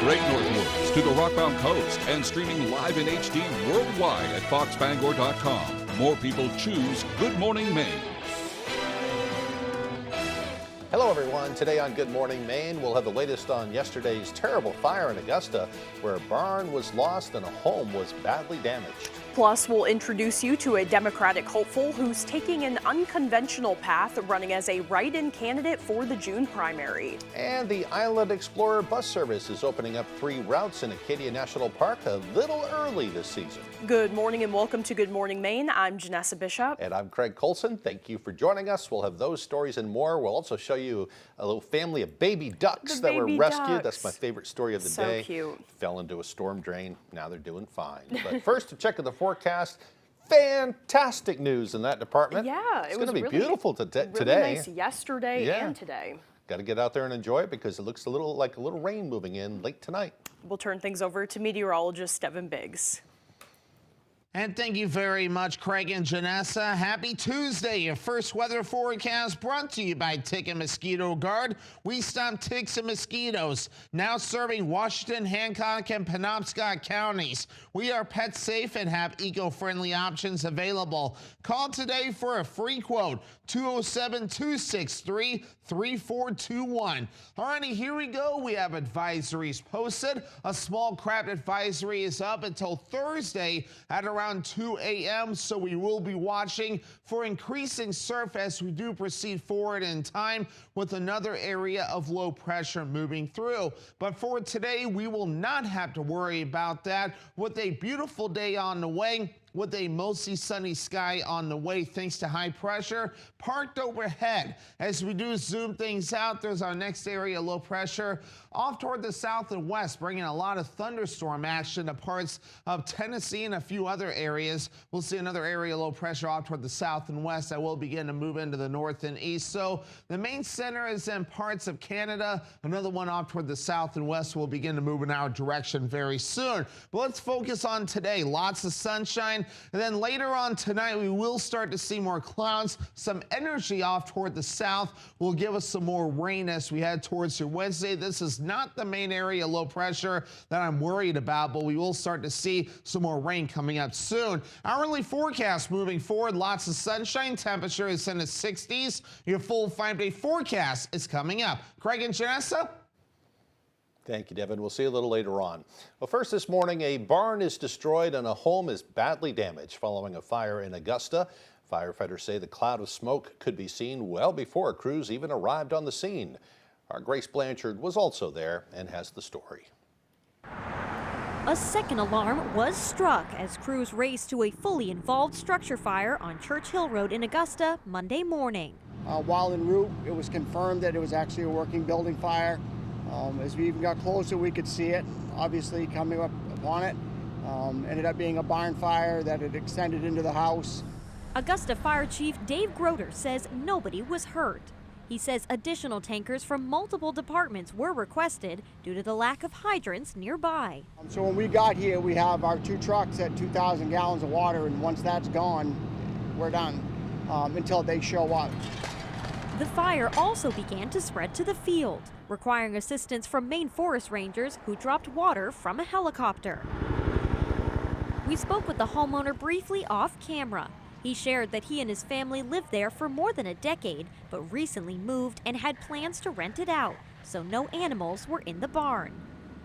Great North Woods to the Rockbound Coast and streaming live in HD worldwide at foxbangor.com. More people choose Good Morning Maine. Hello everyone. Today on Good Morning Maine, we'll have the latest on yesterday's terrible fire in Augusta, where a barn was lost and a home was badly damaged. Plus, we'll introduce you to a Democratic hopeful who's taking an unconventional path, running as a write-in candidate for the June primary. And the Island Explorer bus service is opening up 3 routes in Acadia National Park a little early this season. Good morning and welcome to Good Morning Maine. I'm Janessa Bishop. And I'm Craig Colson. Thank you for joining us. We'll have those stories and more. We'll also show you a little family of baby ducks that were rescued. That's my favorite story of the day. So cute. Fell into a storm drain. Now they're doing fine. But first, to check the forecast. Fantastic news in that department. Yeah, it's going to be really beautiful today. Really nice yesterday and today. Got to get out there and enjoy it because it looks like a little rain moving in late tonight. We'll turn things over to meteorologist Devin Biggs. And thank you very much, Craig and Janessa. Happy Tuesday. Your first weather forecast brought to you by Tick and Mosquito Guard. We stop ticks and mosquitoes. Now serving Washington, Hancock, and Penobscot counties. We are pet safe and have eco-friendly options available. Call today for a free quote. 207-263-3421. Alrighty, here we go. We have advisories posted. A small craft advisory is up until Thursday at around 2 a.m. So we will be watching for increasing surf as we do proceed forward in time with another area of low pressure moving through. But for today, we will not have to worry about that with a beautiful day on the way, with a mostly sunny sky on the way thanks to high pressure parked overhead. As we do zoom things out, there's our next area low pressure off toward the south and west, bringing a lot of thunderstorm action to parts of Tennessee and a few other areas. We'll see another area low pressure off toward the south and west that will begin to move into the north and east. So the main center is in parts of Canada. Another one off toward the south and west will begin to move in our direction very soon. But let's focus on today. Lots of sunshine. And then later on tonight, we will start to see more clouds. Some energy off toward the south will give us some more rain as we head towards your Wednesday. This is not the main area low pressure that I'm worried about, but we will start to see some more rain coming up soon. Hourly forecast moving forward, lots of sunshine. Temperature is in the 60s. Your full 5-day forecast is coming up. Craig and Janessa? Thank you, Devin. We'll see you a little later on. Well, first this morning, a barn is destroyed and a home is badly damaged following a fire in Augusta. Firefighters say the cloud of smoke could be seen well before crews even arrived on the scene. Our Grace Blanchard was also there and has the story. A second alarm was struck as crews raced to a fully involved structure fire on Church Hill Road in Augusta Monday morning. While en route, it was confirmed that it was actually a working building fire. As we even got closer, we could see it, obviously coming up upon it. Ended up being a barn fire that had extended into the house. Augusta Fire Chief Dave Groder says nobody was hurt. He says additional tankers from multiple departments were requested due to the lack of hydrants nearby. So when we got here, we have our 2 trucks at 2,000 gallons of water, and once that's gone, we're done until they show up. The fire also began to spread to the field, requiring assistance from Maine Forest Rangers who dropped water from a helicopter. We spoke with the homeowner briefly off camera. He shared that he and his family lived there for more than a decade, but recently moved and had plans to rent it out, so no animals were in the barn.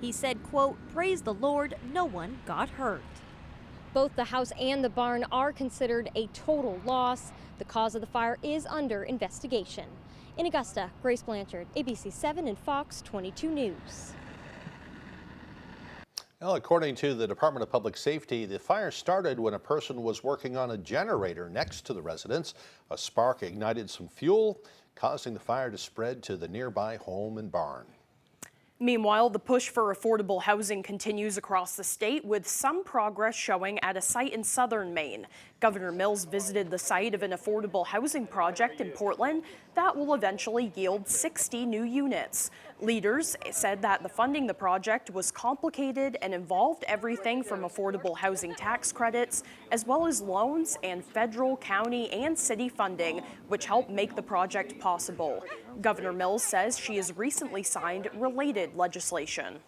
He said, quote, "Praise the Lord, no one got hurt." Both the house and the barn are considered a total loss. The cause of the fire is under investigation. In Augusta, Grace Blanchard, ABC 7 and Fox 22 News. Well, according to the Department of Public Safety, the fire started when a person was working on a generator next to the residence. A spark ignited some fuel, causing the fire to spread to the nearby home and barn. Meanwhile, the push for affordable housing continues across the state, with some progress showing at a site in southern Maine. Governor Mills visited the site of an affordable housing project in Portland that will eventually yield 60 new units. Leaders said that the funding the project was complicated and involved everything from affordable housing tax credits, as well as loans and federal, county, and city funding, which helped make the project possible. Governor Mills says she has recently signed related legislation.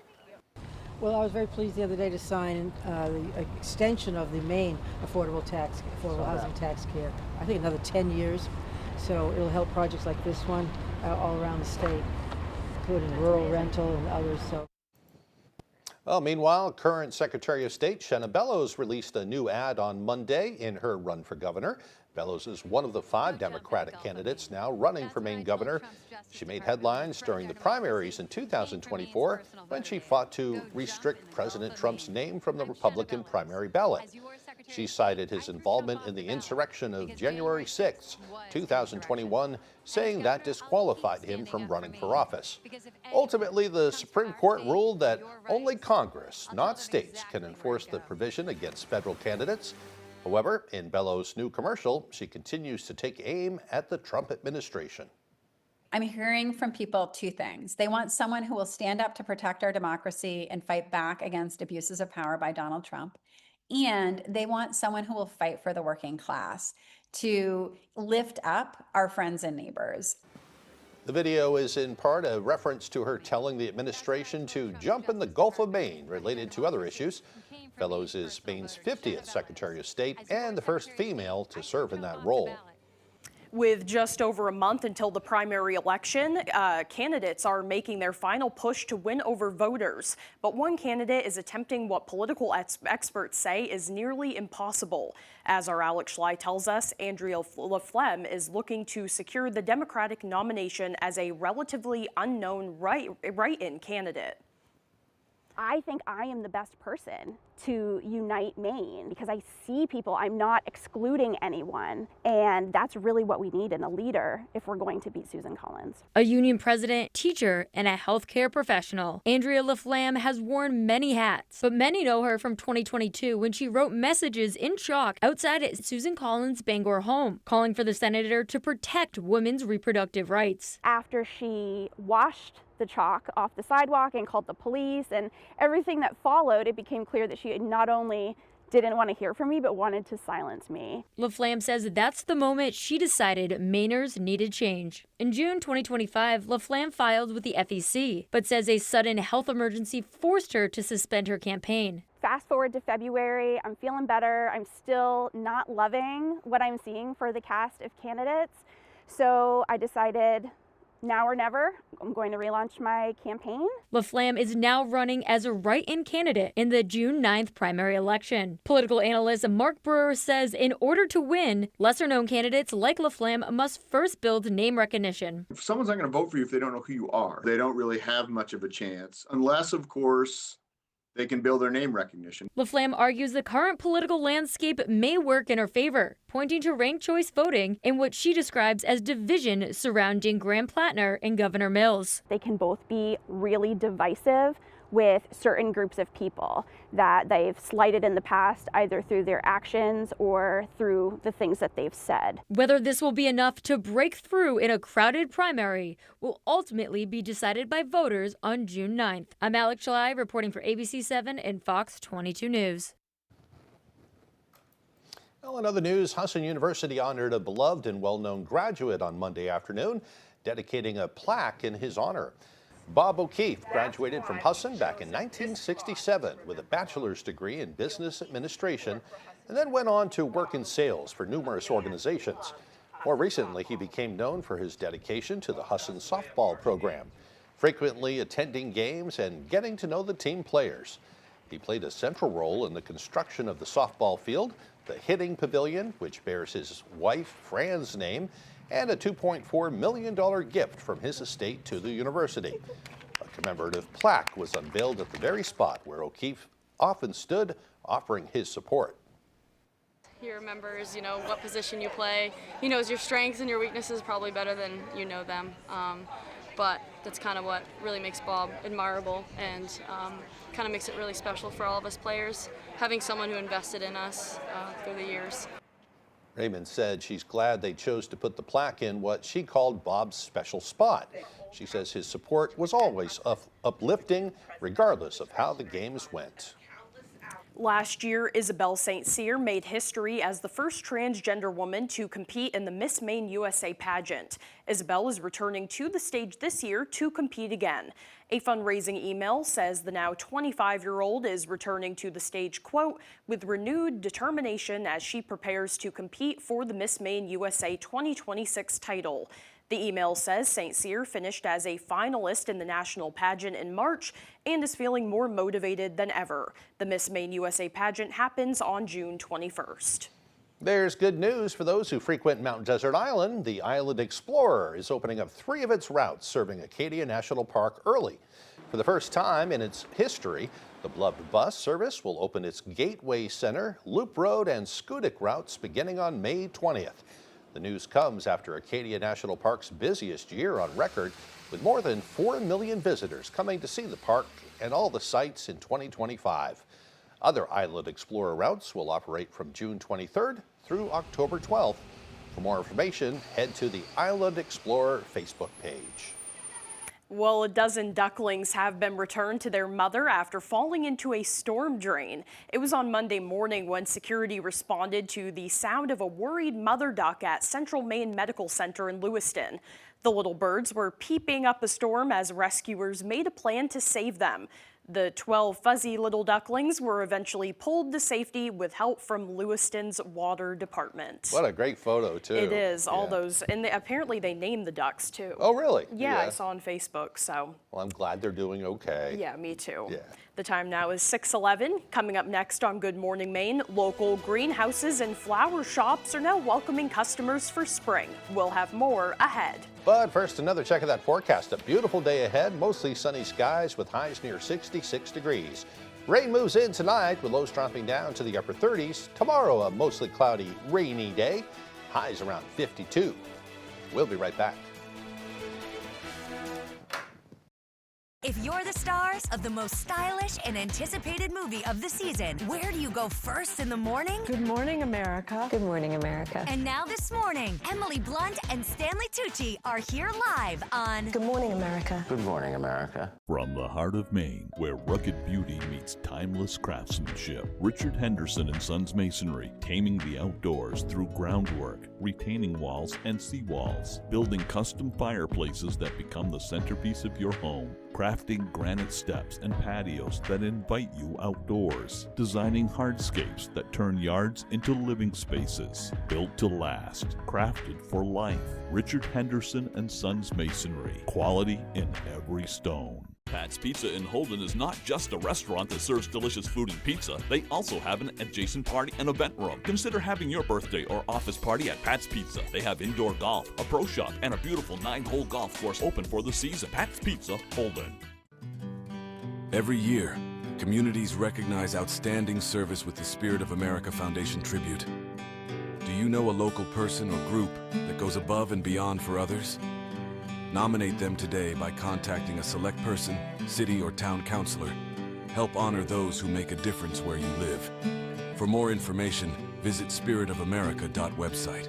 Well, I was very pleased the other day to sign the extension of the Maine affordable housing tax care. I think another 10 years. So it'll help projects like this one all around the state, including rural rental and others. Well, meanwhile, current Secretary of State Shenna Bellows released a new ad on Monday in her run for governor. Bellows is one of the 5 Democratic candidates now running for Maine governor. She made headlines during the primaries in 2024 when she fought to restrict President Trump's name from the Republican primary ballot. She cited his involvement in the insurrection of January 6, 2021, saying that disqualified him from running for office. Ultimately, the Supreme Court ruled that only Congress, not states, can enforce the provision against federal candidates. However, in Bellows' new commercial, she continues to take aim at the Trump administration. I'm hearing from people 2 things. They want someone who will stand up to protect our democracy and fight back against abuses of power by Donald Trump. And they want someone who will fight for the working class, to lift up our friends and neighbors. The video is in part a reference to her telling the administration to jump in the Gulf of Maine related to other issues. Bellows is Maine's 50th Secretary of State and the first female to serve in that role. With just over a month until the primary election, candidates are making their final push to win over voters. But one candidate is attempting what political experts say is nearly impossible. As our Alex Schley tells us, Andrea LaFlemme is looking to secure the Democratic nomination as a relatively unknown write-in candidate. I think I am the best person to unite Maine because I see people. I'm not excluding anyone, and that's really what we need in a leader if we're going to beat Susan Collins. A union president, teacher, and a healthcare professional, Andrea LaFlemme has worn many hats, but many know her from 2022 when she wrote messages in chalk outside Susan Collins' Bangor home, calling for the senator to protect women's reproductive rights. After she washed the chalk off the sidewalk and called the police and everything that followed, it became clear that she not only didn't want to hear from me, but wanted to silence me. LaFlemme says that's the moment she decided Mainers needed change. In June 2025, LaFlemme filed with the FEC, but says a sudden health emergency forced her to suspend her campaign. Fast forward to February, I'm feeling better. I'm still not loving what I'm seeing for the cast of candidates. So I decided, now or never, I'm going to relaunch my campaign. LaFlemme is now running as a write-in candidate in the June 9th primary election. Political analyst Mark Brewer says in order to win, lesser-known candidates like LaFlemme must first build name recognition. If someone's not going to vote for you if they don't know who you are, they don't really have much of a chance, unless, of course, they can build their name recognition. LaFlemme argues the current political landscape may work in her favor, pointing to ranked choice voting in what she describes as division surrounding Graham Plattner and Governor Mills. They can both be really divisive with certain groups of people that they've slighted in the past, either through their actions or through the things that they've said. Whether this will be enough to break through in a crowded primary will ultimately be decided by voters on June 9th. I'm Alex Schley reporting for ABC 7 and Fox 22 News. Well, in other news, Husson University honored a beloved and well-known graduate on Monday afternoon, dedicating a plaque in his honor. Bob O'Keefe graduated from Husson back in 1967 with a bachelor's degree in business administration and then went on to work in sales for numerous organizations. More recently, he became known for his dedication to the Husson softball program, frequently attending games and getting to know the team players. He played a central role in the construction of the softball field, the hitting pavilion, which bears his wife Fran's name, and a $2.4 million gift from his estate to the university. A commemorative plaque was unveiled at the very spot where O'Keefe often stood, offering his support. He remembers, what position you play. He knows your strengths and your weaknesses probably better than you know them. But that's kind of what really makes Bob admirable and kind of makes it really special for all of us players, having someone who invested in us through the years. Raymond said she's glad they chose to put the plaque in what she called Bob's special spot. She says his support was always uplifting, regardless of how the games went. Last year, Isabel St. Cyr made history as the first transgender woman to compete in the Miss Maine USA pageant. Isabel is returning to the stage this year to compete again. A fundraising email says the now 25-year-old is returning to the stage, quote, with renewed determination as she prepares to compete for the Miss Maine USA 2026 title. The email says St. Cyr finished as a finalist in the national pageant in March and is feeling more motivated than ever. The Miss Maine USA pageant happens on June 21st. There's good news for those who frequent Mount Desert Island. The Island Explorer is opening up 3 of its routes serving Acadia National Park early. For the first time in its history, the beloved bus service will open its Gateway Center, Loop Road, and Schoodic routes beginning on May 20th. The news comes after Acadia National Park's busiest year on record, with more than 4 million visitors coming to see the park and all the sights in 2025. Other Island Explorer routes will operate from June 23rd through October 12th. For more information, head to the Island Explorer Facebook page. Well, a dozen ducklings have been returned to their mother after falling into a storm drain. It was on Monday morning when security responded to the sound of a worried mother duck at Central Maine Medical Center in Lewiston. The little birds were peeping up a storm as rescuers made a plan to save them. The 12 fuzzy little ducklings were eventually pulled to safety with help from Lewiston's water department. What a great photo, too. It is, all those, and apparently they named the ducks, too. Oh, really? Yeah, I saw on Facebook, so. Well, I'm glad they're doing okay. Yeah, me too. Yeah. The time now is 6:11. Coming up next on Good Morning Maine, local greenhouses and flower shops are now welcoming customers for spring. We'll have more ahead. But first, another check of that forecast. A beautiful day ahead, mostly sunny skies with highs near 66 degrees. Rain moves in tonight with lows dropping down to the upper 30s. Tomorrow, a mostly cloudy, rainy day, highs around 52. We'll be right back. If you're the stars of the most stylish and anticipated movie of the season, where do you go first in the morning? Good morning, America. Good morning, America. And now this morning, Emily Blunt and Stanley Tucci are here live on Good morning, America. Good morning, America. From the heart of Maine, where rugged beauty meets timeless craftsmanship, Richard Henderson & Sons Masonry, taming the outdoors through groundwork, retaining walls and seawalls, building custom fireplaces that become the centerpiece of your home, crafting granite steps and patios that invite you outdoors, designing hardscapes that turn yards into living spaces, built to last, crafted for life. Richard Henderson & Sons Masonry, quality in every stone. Pat's Pizza in Holden is not just a restaurant that serves delicious food and pizza. They also have an adjacent party and event room. Consider having your birthday or office party at Pat's Pizza. They have indoor golf, a pro shop, and a beautiful 9-hole golf course open for the season. Pat's Pizza, Holden. Every year, communities recognize outstanding service with the Spirit of America Foundation Tribute. Do you know a local person or group that goes above and beyond for others? Nominate them today by contacting a select person, city, or town councilor. Help honor those who make a difference where you live. For more information, visit spiritofamerica.website.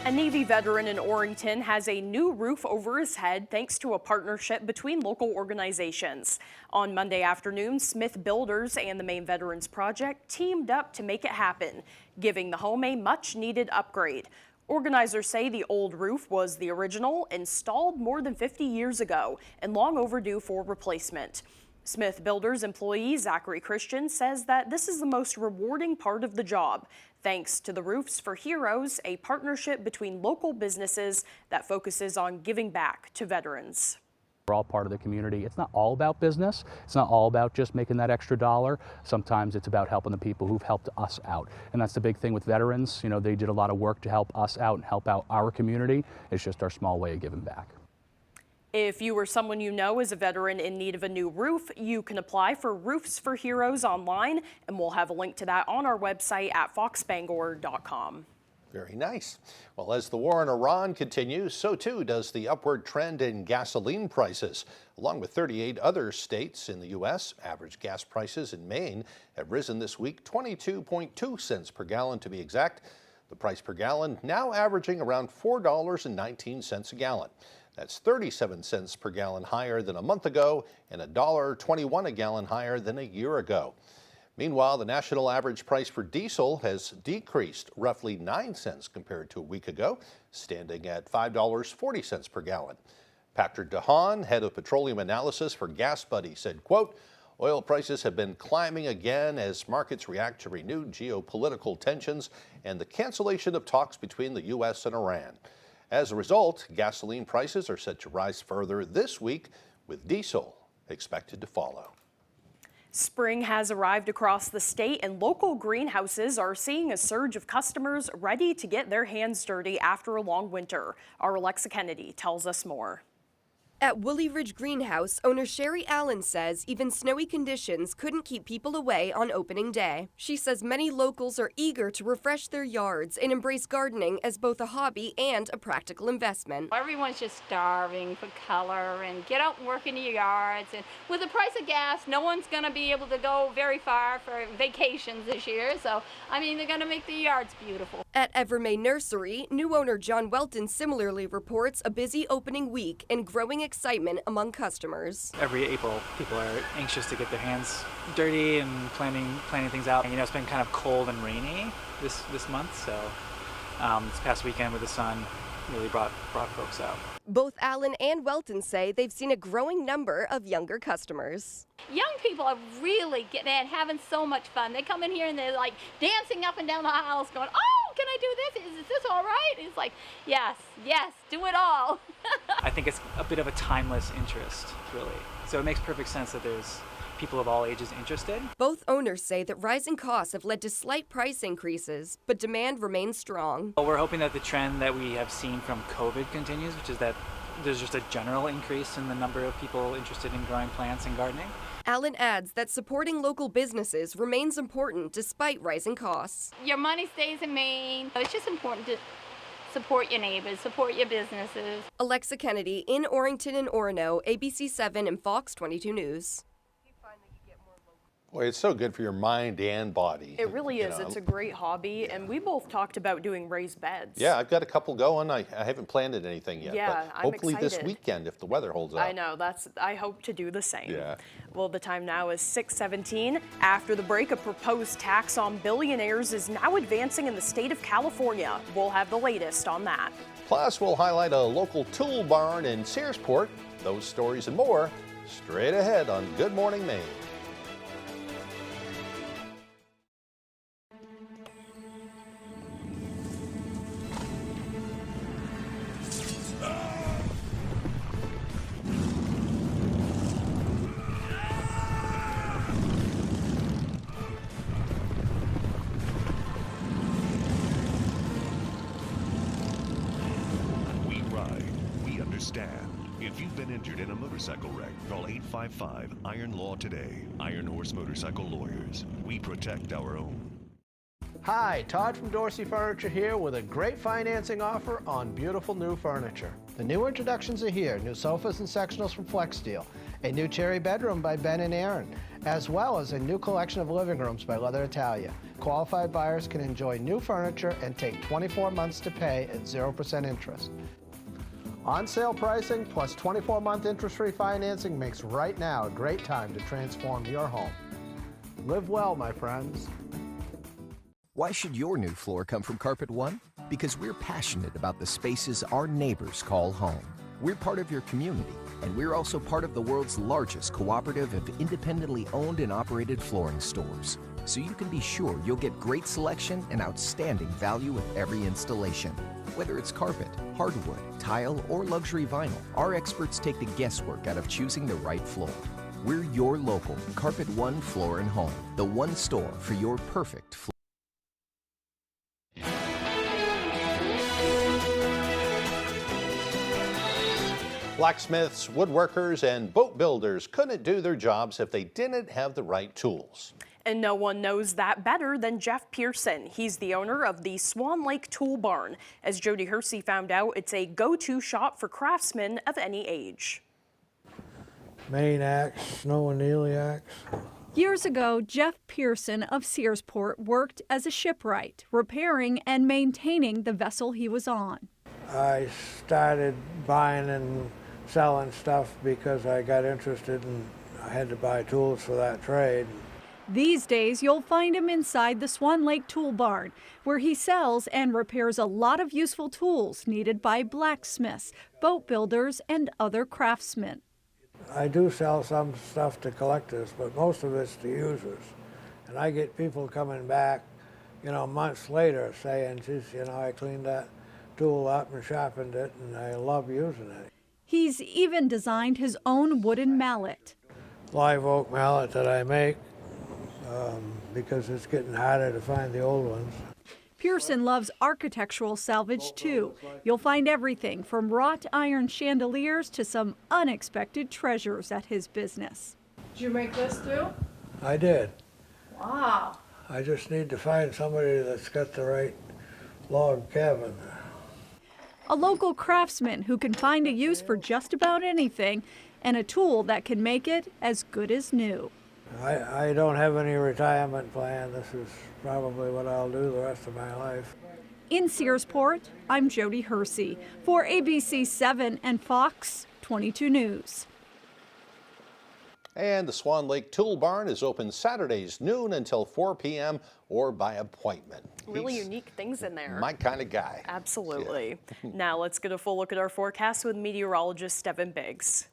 A Navy veteran in Orrington has a new roof over his head thanks to a partnership between local organizations. On Monday afternoon, Smith Builders and the Maine Veterans Project teamed up to make it happen, giving the home a much-needed upgrade. Organizers say the old roof was the original, installed more than 50 years ago, and long overdue for replacement. Smith Builders employee Zachary Christian says that this is the most rewarding part of the job, thanks to the Roofs for Heroes, a partnership between local businesses that focuses on giving back to veterans. We're all part of the community. It's not all about business. It's not all about just making that extra dollar. Sometimes it's about helping the people who've helped us out. And that's the big thing with veterans. You know, they did a lot of work to help us out and help out our community. It's just our small way of giving back. If you or someone you know is a veteran in need of a new roof, you can apply for Roofs for Heroes online, and we'll have a link to that on our website at foxbangor.com. Very nice. Well, as the war in Iran continues, so too does the upward trend in gasoline prices. Along with 38 other states in the U.S., average gas prices in Maine have risen this week 22.2 cents per gallon to be exact. The price per gallon now averaging around $4.19 a gallon. That's 37 cents per gallon higher than a month ago and $1.21 a gallon higher than a year ago. Meanwhile, the national average price for diesel has decreased roughly 9 cents compared to a week ago, standing at $5.40 per gallon. Patrick DeHaan, head of petroleum analysis for Gas Buddy, said, quote, "Oil prices have been climbing again as markets react to renewed geopolitical tensions and the cancellation of talks between the U.S. and Iran. As a result, gasoline prices are set to rise further this week, with diesel expected to follow." Spring has arrived across the state, and local greenhouses are seeing a surge of customers ready to get their hands dirty after a long winter. Our Alexa Kennedy tells us more. At Woolly Ridge Greenhouse, owner Sherry Allen says even snowy conditions couldn't keep people away on opening day. She says many locals are eager to refresh their yards and embrace gardening as both a hobby and a practical investment. Everyone's just starving for color and get out and work in your yards. And with the price of gas, no one's going to be able to go very far for vacations this year. So, I mean, they're going to make the yards beautiful. At Evermay Nursery, new owner John Welton similarly reports a busy opening week and growing excitement among customers. Every April, people are anxious to get their hands dirty and planning things out. You know, it's been kind of cold and rainy this month, so this past weekend with the sun really brought folks out. Both Allen and Welton say they've seen a growing number of younger customers. Young people are really getting and having so much fun. They come in here and they're like dancing up and down the aisles going, "Oh, can I do this? Is this all right?" It's like, yes, do it all. I think it's a bit of a timeless interest, really. So it makes perfect sense that there's people of all ages interested. Both owners say that rising costs have led to slight price increases, but demand remains strong. We're hoping that the trend that we have seen from COVID continues, which is that there's just a general increase in the number of people interested in growing plants and gardening. Allen adds that supporting local businesses remains important despite rising costs. Your money stays in Maine. It's just important to support your neighbors, support your businesses. Alexa Kennedy in Orrington and Orono, ABC 7 and Fox 22 News. Boy, it's so good for your mind and body. It really is. It's a great hobby, and we both talked about doing raised beds. Yeah, I've got a couple going. I haven't planted anything yet, yeah, but hopefully I'm this excited. weekend if the weather holds up. I know, I hope to do the same. Yeah. Well, the time now is 6:17. After the break, a proposed tax on billionaires is now advancing in the state of California. We'll have the latest on that. Plus, we'll highlight a local tool barn in Searsport. Those stories and more straight ahead on Good Morning Maine. If you've been injured in a motorcycle wreck, call 855 Iron Law today. Iron Horse Motorcycle Lawyers. We protect our own. Hi, Todd from Dorsey Furniture here with a great financing offer on beautiful new furniture. The new introductions are here. New sofas and sectionals from Flex Steel, a new cherry bedroom by Ben and Aaron, as well as a new collection of living rooms by Leather Italia. Qualified buyers can enjoy new furniture and take 24 months to pay at 0% interest. On-sale pricing plus 24-month interest-free financing makes right now a great time to transform your home. Live well, my friends. Why should your new floor come from Carpet One? Because we're passionate about the spaces our neighbors call home. We're part of your community, and we're also part of the world's largest cooperative of independently owned and operated flooring stores. So you can be sure you'll get great selection and outstanding value with every installation. Whether it's carpet, hardwood, tile, or luxury vinyl, our experts take the guesswork out of choosing the right floor. We're your local Carpet One Floor and Home, the one store for your perfect floor. Blacksmiths, woodworkers, and boat builders couldn't do their jobs if they didn't have the right tools. And no one knows that better than Jeff Pearson. He's the owner of the Swan Lake Tool Barn. As Jody Hersey found out, it's a go-to shop for craftsmen of any age. Main axe, snow and needle axe. Years ago, Jeff Pearson of Searsport worked as a shipwright, repairing and maintaining the vessel he was on. I started buying and selling stuff because I got interested and I had to buy tools for that trade. These days, you'll find him inside the Swan Lake Tool Barn, where he sells and repairs a lot of useful tools needed by blacksmiths, boat builders, and other craftsmen. I do sell some stuff to collectors, but most of it's to users. And I get people coming back, months later saying, geez, I cleaned that tool up and sharpened it, and I love using it. He's even designed his own wooden mallet. Live oak mallet that I make. Because it's getting harder to find the old ones. Pearson loves architectural salvage too. You'll find everything from wrought iron chandeliers to some unexpected treasures at his business. Did you make this too? I did. Wow. I just need to find somebody that's got the right log cabin. A local craftsman who can find a use for just about anything, and a tool that can make it as good as new. I don't have any retirement plan. This is probably what I'll do the rest of my life. In Searsport, I'm Jody Hersey for ABC 7 and Fox 22 News. And the Swan Lake Tool Barn is open Saturdays noon until 4 p.m. or by appointment. Really unique things in there. My kind of guy. Absolutely. Yeah. Now let's get a full look at our forecast with meteorologist Devin Biggs.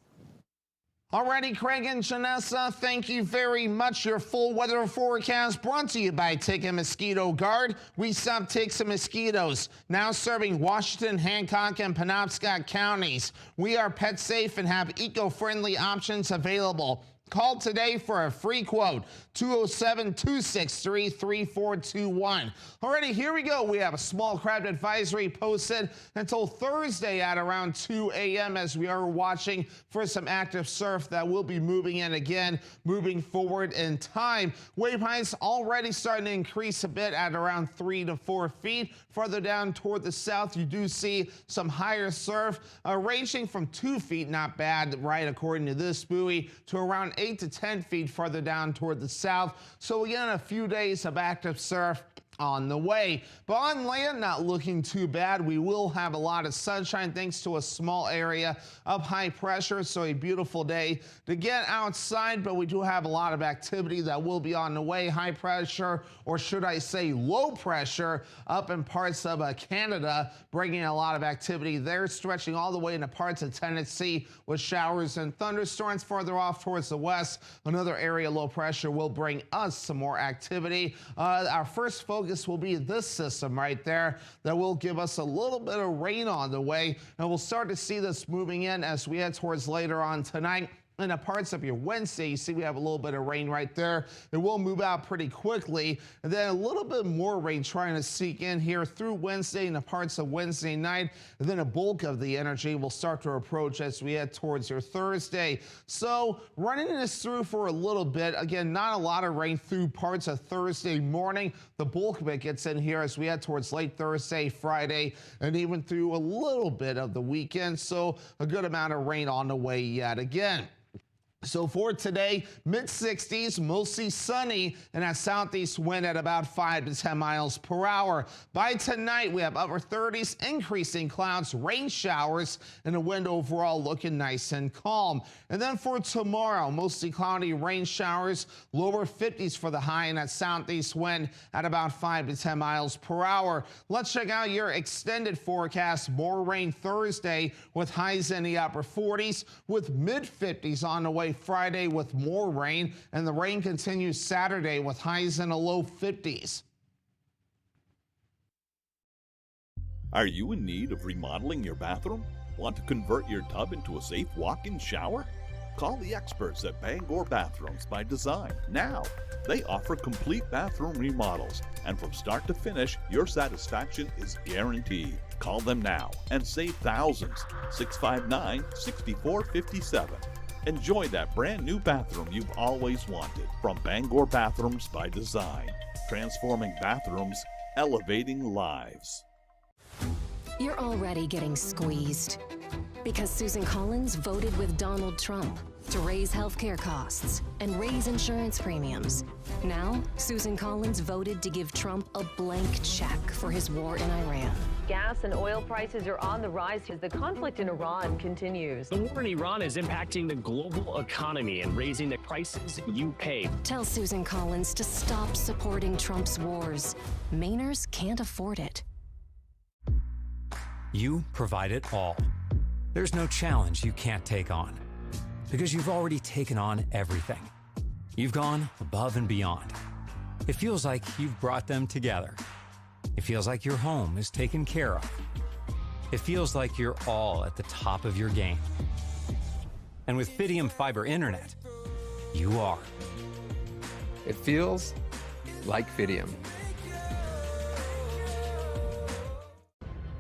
Alrighty, Craig and Janessa, thank you very much. Your full weather forecast brought to you by Take a Mosquito Guard. We stop ticks and mosquitoes. Now serving Washington, Hancock, and Penobscot counties. We are pet safe and have eco-friendly options available. Call today for a free quote, 207-263-3421. Alrighty, here we go. We have a small crab advisory posted until Thursday at around 2 a.m. as we are watching for some active surf that will be moving in again, moving forward in time. Wave heights already starting to increase a bit at around 3 to 4 feet. Farther down toward the south, you do see some higher surf ranging from 2 feet, not bad, right, according to this buoy, to around 8 to 10 feet farther down toward the south. So again, a few days of active surf on the way. But on land, not looking too bad. We will have a lot of sunshine thanks to a small area of high pressure. So a beautiful day to get outside, but we do have a lot of activity that will be on the way. High pressure, or should I say low pressure, up in parts of Canada, bringing a lot of activity there, stretching all the way into parts of Tennessee with showers and thunderstorms. Farther off towards the west, another area low pressure will bring us some more activity. Our first focus will be this system right there that will give us a little bit of rain on the way, and we'll start to see this moving in as we head towards later on tonight. In the parts of your Wednesday, you see we have a little bit of rain right there. It will move out pretty quickly, and then a little bit more rain trying to seek in here through Wednesday and the parts of Wednesday night, and then a bulk of the energy will start to approach as we head towards your Thursday. So running this through for a little bit. Again, not a lot of rain through parts of Thursday morning. The bulk of it gets in here as we head towards late Thursday, Friday, and even through a little bit of the weekend. So a good amount of rain on the way yet again. So for today, mid-60s, mostly sunny, and a southeast wind at about 5 to 10 miles per hour. By tonight, we have upper 30s, increasing clouds, rain showers, and the wind overall looking nice and calm. And then for tomorrow, mostly cloudy, rain showers, lower 50s for the high, and that southeast wind at about 5 to 10 miles per hour. Let's check out your extended forecast. More rain Thursday with highs in the upper 40s, with mid-50s on the way Friday with more rain, and the rain continues Saturday with highs in the low 50s. Are you in need of remodeling your bathroom? Want to convert your tub into a safe walk-in shower? Call the experts at Bangor Bathrooms by Design now. They offer complete bathroom remodels, and from start to finish, your satisfaction is guaranteed. Call them now and save thousands. 659-6457. Enjoy that brand new bathroom you've always wanted from Bangor Bathrooms by Design. Transforming bathrooms, elevating lives. You're already getting squeezed because Susan Collins voted with Donald Trump to raise healthcare costs and raise insurance premiums. Now, Susan Collins voted to give Trump a blank check for his war in Iran. Gas and oil prices are on the rise as the conflict in Iran continues. The war in Iran is impacting the global economy and raising the prices you pay. Tell Susan Collins to stop supporting Trump's wars. Mainers can't afford it. You provide it all. There's no challenge you can't take on because you've already taken on everything. You've gone above and beyond. It feels like you've brought them together. It feels like your home is taken care of. It feels like you're all at the top of your game. And with Fidium Fiber Internet, you are. It feels like Fidium.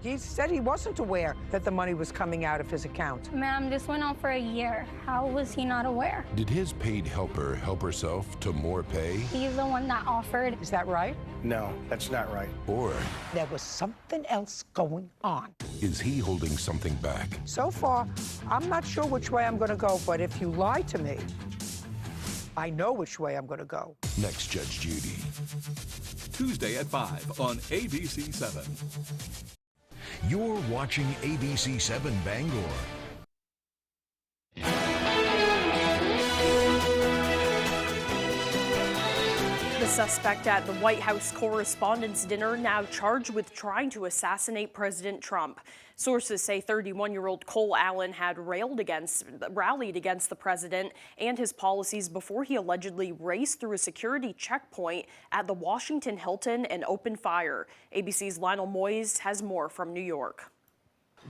He said he wasn't aware that the money was coming out of his account. Ma'am, this went on for a year. How was he not aware? Did his paid helper help herself to more pay? He's the one that offered. Is that right? No, that's not right. Or there was something else going on. Is he holding something back? So far, I'm not sure which way I'm going to go, but if you lie to me, I know which way I'm going to go. Next, Judge Judy. Tuesday at 5 on ABC 7. You're watching ABC 7 Bangor. The suspect at the White House Correspondents' Dinner now charged with trying to assassinate President Trump. Sources say 31-year-old Cole Allen had rallied against the president and his policies before he allegedly raced through a security checkpoint at the Washington Hilton and opened fire. ABC's Lionel Moyes has more from New York.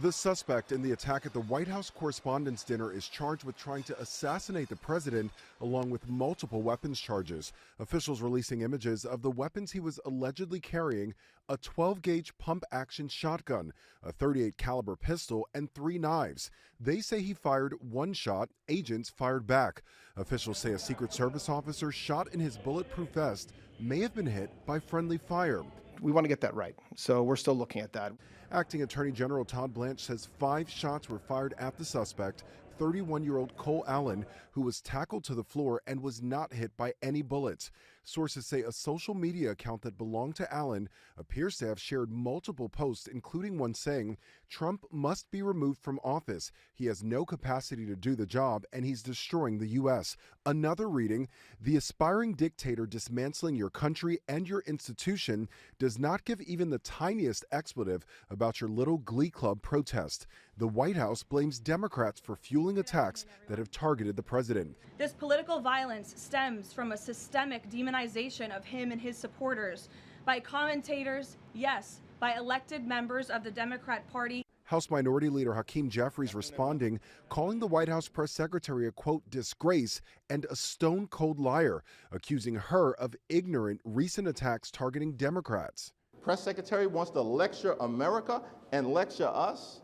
The suspect in the attack at the White House Correspondents' Dinner is charged with trying to assassinate the president, along with multiple weapons charges. Officials releasing images of the weapons he was allegedly carrying: a 12-gauge pump-action shotgun, a .38 caliber pistol, and 3 knives. They say he fired one shot. Agents fired back. Officials say a Secret Service officer shot in his bulletproof vest may have been hit by friendly fire. We want to get that right, so we're still looking at that. Acting Attorney General Todd Blanche says 5 shots were fired at the suspect, 31-year-old Cole Allen, who was tackled to the floor and was not hit by any bullets. Sources say a social media account that belonged to Allen appears to have shared multiple posts, including one saying, "Trump must be removed from office. He has no capacity to do the job, and he's destroying the U.S." Another reading, "The aspiring dictator dismantling your country and your institution does not give even the tiniest expletive about your little Glee Club protest." The White House blames Democrats for fueling attacks that have targeted the president. This political violence stems from a systemic demonization of him and his supporters by commentators, yes, by elected members of the Democrat Party. House Minority Leader Hakeem Jeffries responding, calling the White House press secretary a, quote, disgrace and a stone-cold liar, accusing her of ignorant recent attacks targeting Democrats. Press secretary wants to lecture America and lecture us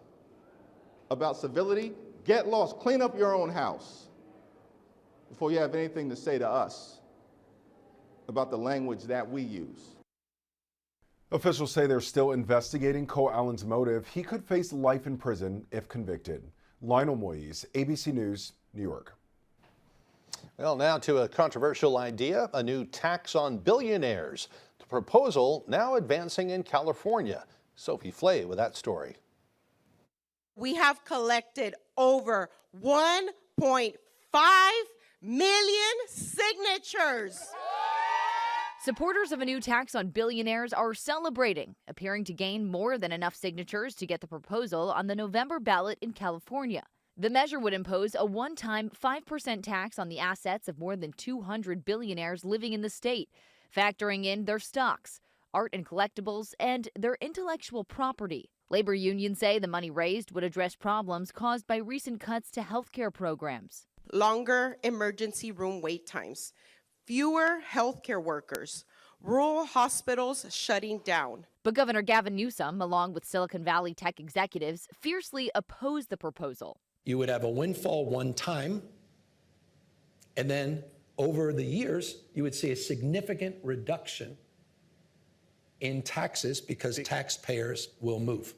about civility. Get lost, clean up your own house before you have anything to say to us about the language that we use. Officials say they're still investigating Cole Allen's motive. He could face life in prison if convicted. Lionel Moyes, ABC News, New York. Well, now to a controversial idea, a new tax on billionaires. The proposal now advancing in California. Sophie Flay with that story. We have collected over 1.5 million signatures. Supporters of a new tax on billionaires are celebrating, appearing to gain more than enough signatures to get the proposal on the November ballot in California. The measure would impose a one-time 5% tax on the assets of more than 200 billionaires living in the state, factoring in their stocks, art and collectibles, and their intellectual property. Labor unions say the money raised would address problems caused by recent cuts to healthcare programs. Longer emergency room wait times, fewer healthcare workers, rural hospitals shutting down. But Governor Gavin Newsom, along with Silicon Valley tech executives, fiercely oppose the proposal. You would have a windfall one time, And then over the years, you would see a significant reduction in taxes because taxpayers will move.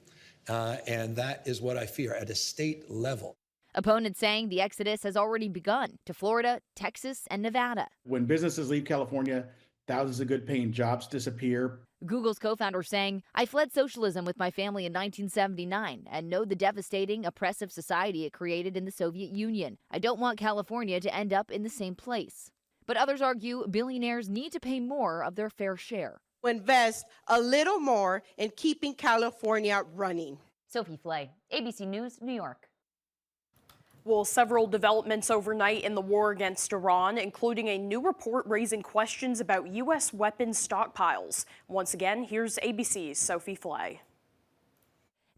And that is what I fear at a state level. Opponents saying the exodus has already begun to Florida, Texas, and Nevada. When businesses leave California, thousands of good-paying jobs disappear. Google's co-founder saying, I fled socialism with my family in 1979 and know the devastating, oppressive society it created in the Soviet Union. I don't want California to end up in the same place. But others argue billionaires need to pay more of their fair share. Invest a little more in keeping California running. Sophie Flay, ABC News, New York. Well, several developments overnight in the war against Iran, including a new report raising questions about U.S. weapons stockpiles. Once again, here's ABC's Sophie Flay.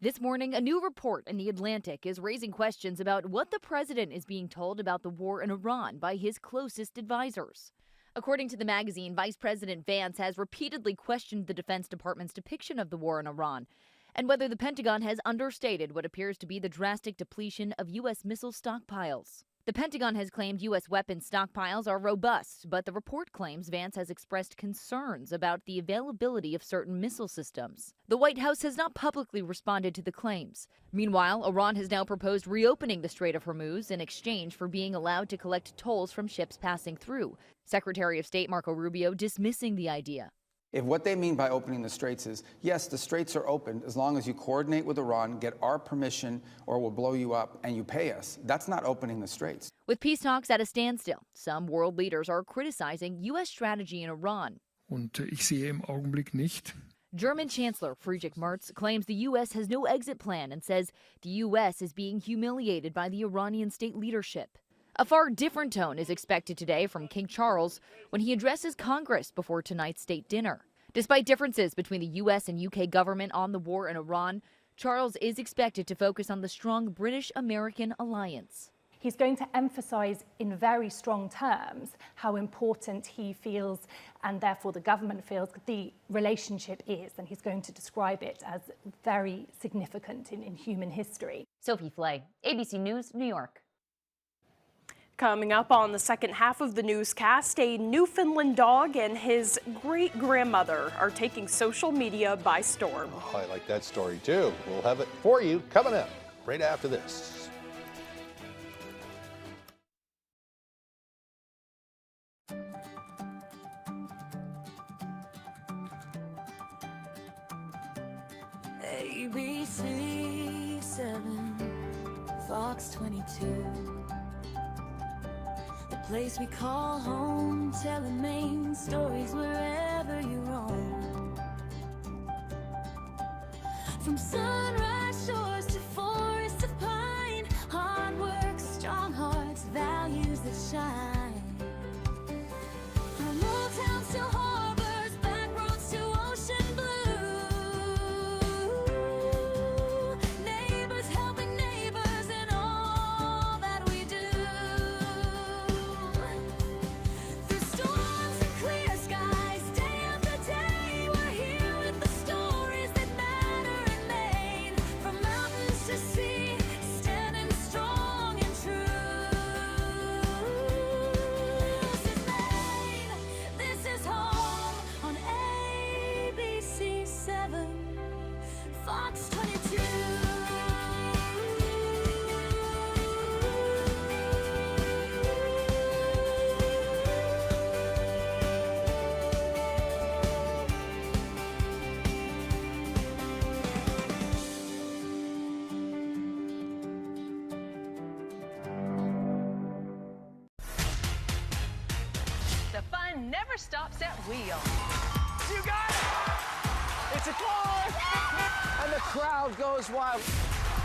This morning, a new report in The Atlantic is raising questions about what the president is being told about the war in Iran by his closest advisors. According to the magazine, Vice President Vance has repeatedly questioned the Defense Department's depiction of the war in Iran and whether the Pentagon has understated what appears to be the drastic depletion of U.S. missile stockpiles. The Pentagon has claimed U.S. weapons stockpiles are robust, but the report claims Vance has expressed concerns about the availability of certain missile systems. The White House has not publicly responded to the claims. Meanwhile, Iran has now proposed reopening the Strait of Hormuz in exchange for being allowed to collect tolls from ships passing through. Secretary of State Marco Rubio dismissing the idea. If what they mean by opening the straits is, yes, the straits are open as long as you coordinate with Iran, get our permission, or we'll blow you up, and you pay us, that's not opening the straits. With peace talks at a standstill, some world leaders are criticizing U.S. strategy in Iran. Und ich sehe im Augenblick nicht. German Chancellor Friedrich Merz claims the U.S. has no exit plan and says the U.S. is being humiliated by the Iranian state leadership. A far different tone is expected today from King Charles when he addresses Congress before tonight's state dinner. Despite differences between the U.S. and U.K. government on the war in Iran, Charles is expected to focus on the strong British-American alliance. He's going to emphasize in very strong terms how important he feels, and therefore the government feels, the relationship is, and he's going to describe it as very significant in human history. Sophie Flay, ABC News, New York. Coming up on the second half of the newscast, a Newfoundland dog and his great-grandmother are taking social media by storm. Oh, I like that story too. We'll have it for you coming up right after this. ABC 7, Fox 22. The place we call home, telling main stories wherever you roam. From sunrise shores to forests of pine, hard work, strong hearts, values that shine. From old towns to harbors, back roads to ocean blue. Neighbors helping neighbors in all that we do. Through storms and clear skies, day after day, we're here with the stories that matter in Maine. From mountains to sea, standing strong and true. This is Maine, this is home on ABC 7, Fox 22. The fun never stops at Wheel. You got it! It's a goal! And the crowd goes wild.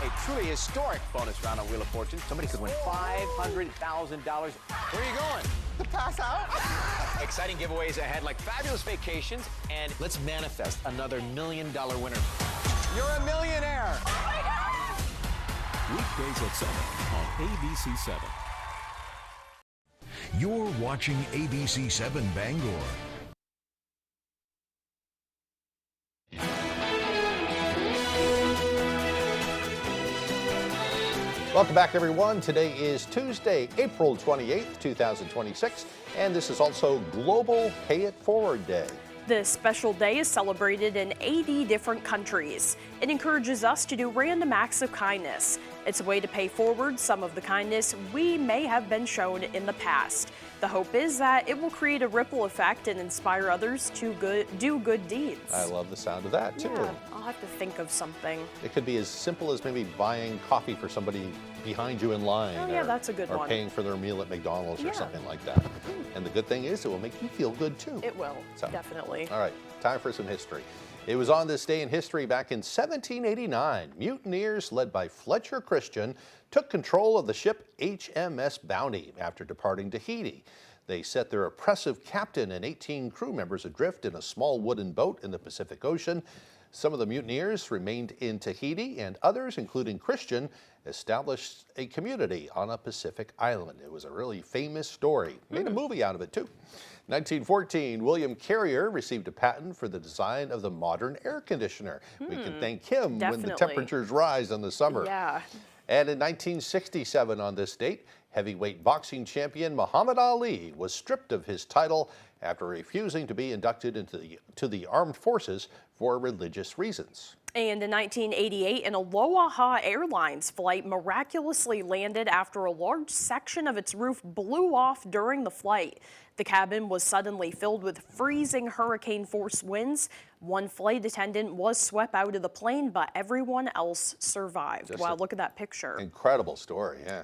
A truly historic bonus round on Wheel of Fortune. Somebody could win $500,000. Where are you going? To pass out? Exciting giveaways ahead, like fabulous vacations, and let's manifest another $1 million winner. You're a millionaire! Weekdays at 7 on ABC 7. You're watching ABC 7 Bangor. Welcome back, everyone. Today is Tuesday, April 28th, 2026, and this is also Global Pay It Forward Day. This special day is celebrated in 80 different countries. It encourages us to do random acts of kindness. It's a way to pay forward some of the kindness we may have been shown in the past. The hope is that it will create a ripple effect and inspire others to do good deeds. I love the sound of that, too. Yeah, I'll have to think of something. It could be as simple as maybe buying coffee for somebody behind you in line. Oh, yeah, that's a good or one. paying for their meal at McDonald's or Yeah. something like that. And the good thing is it will make you feel good, too. It will, So, definitely. All right, time for some history. It was on this day in history back in 1789. Mutineers led by Fletcher Christian took control of the ship HMS Bounty after departing Tahiti. They set their oppressive captain and 18 crew members adrift in a small wooden boat in the Pacific Ocean. Some of the mutineers remained in Tahiti, and others, including Christian, established a community on a Pacific island. It was a really famous story. Made a movie out of it, too. 1914, William Carrier received a patent for the design of the modern air conditioner. We can thank him when the temperatures rise in the summer. Yeah. And in 1967, on this date, heavyweight boxing champion Muhammad Ali was stripped of his title after refusing to be inducted into the armed forces for religious reasons. And in 1988, an Aloha Airlines flight miraculously landed after a large section of its roof blew off during the flight. The cabin was suddenly filled with freezing hurricane-force winds. One flight attendant was swept out of the plane, but everyone else survived. Wow, look at that picture. Incredible story, yeah.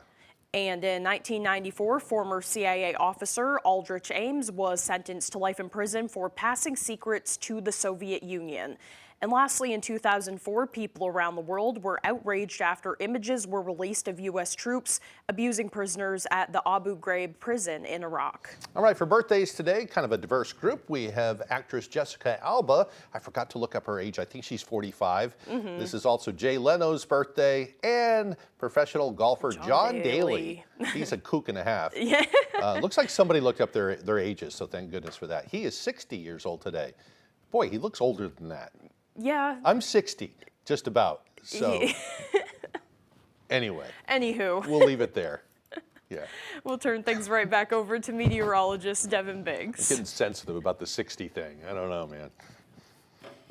And in 1994, former CIA officer Aldrich Ames was sentenced to life in prison for passing secrets to the Soviet Union. And lastly, in 2004, people around the world were outraged after images were released of U.S. troops abusing prisoners at the Abu Ghraib prison in Iraq. All right, for birthdays today, kind of a diverse group. We have actress Jessica Alba. I forgot to look up her age. I think she's 45. This is also Jay Leno's birthday, and professional golfer John Daly. He's a kook and a half. Yeah. Looks like somebody looked up their ages, so thank goodness for that. He is 60 years old today. Boy, he looks older than that. Yeah. I'm 60, just about. So, anyway. Anywho. We'll leave it there. Yeah. We'll turn things right back over to meteorologist Devin Biggs. I'm getting sensitive about the 60 thing. I don't know, man.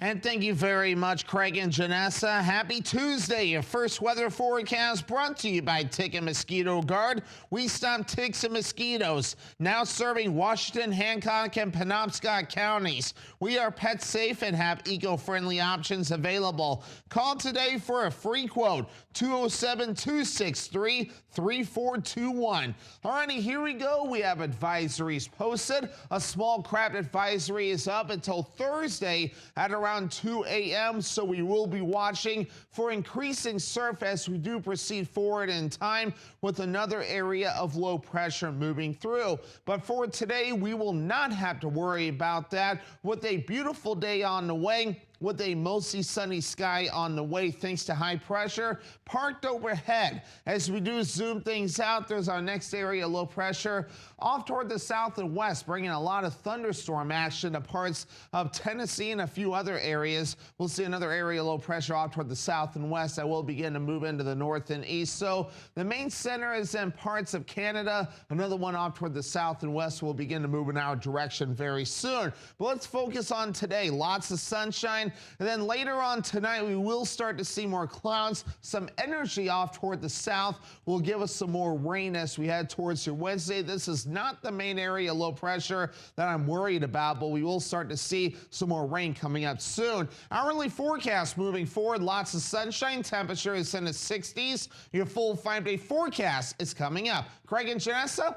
And thank you very much, Craig and Janessa. Happy Tuesday. Your first weather forecast brought to you by Tick and Mosquito Guard. We stop ticks and mosquitoes. Now serving Washington, Hancock, and Penobscot counties. We are pet safe and have eco-friendly options available. Call today for a free quote. 207-263-3421. Alrighty, here we go. We have advisories posted. A small craft advisory is up until Thursday at around 2 a.m. So we will be watching for increasing surf as we do proceed forward in time with another area of low pressure moving through. But for today, we will not have to worry about that with a beautiful day on the way, with a mostly sunny sky on the way thanks to high pressure parked overhead. As we do zoom things out, there's our next area low pressure off toward the south and west, bringing a lot of thunderstorm action to parts of Tennessee and a few other areas. We'll see another area low pressure off toward the south and west that will begin to move into the north and east. So the main center is in parts of Canada. Another one off toward the south and west will begin to move in our direction very soon. But let's focus on today. Lots of sunshine. And then later on tonight, we will start to see more clouds. Some energy off toward the south will give us some more rain as we head towards your Wednesday. This is not the main area low pressure that I'm worried about, but we will start to see some more rain coming up soon. Hourly forecast moving forward, lots of sunshine. Temperature is in the 60s. Your full 5-day forecast is coming up. Craig and Janessa?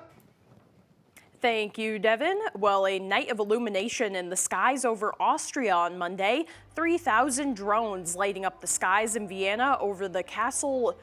Thank you, Devin. Well, a night of illumination in the skies over Austria on Monday. 3,000 drones lighting up the skies in Vienna over the castle.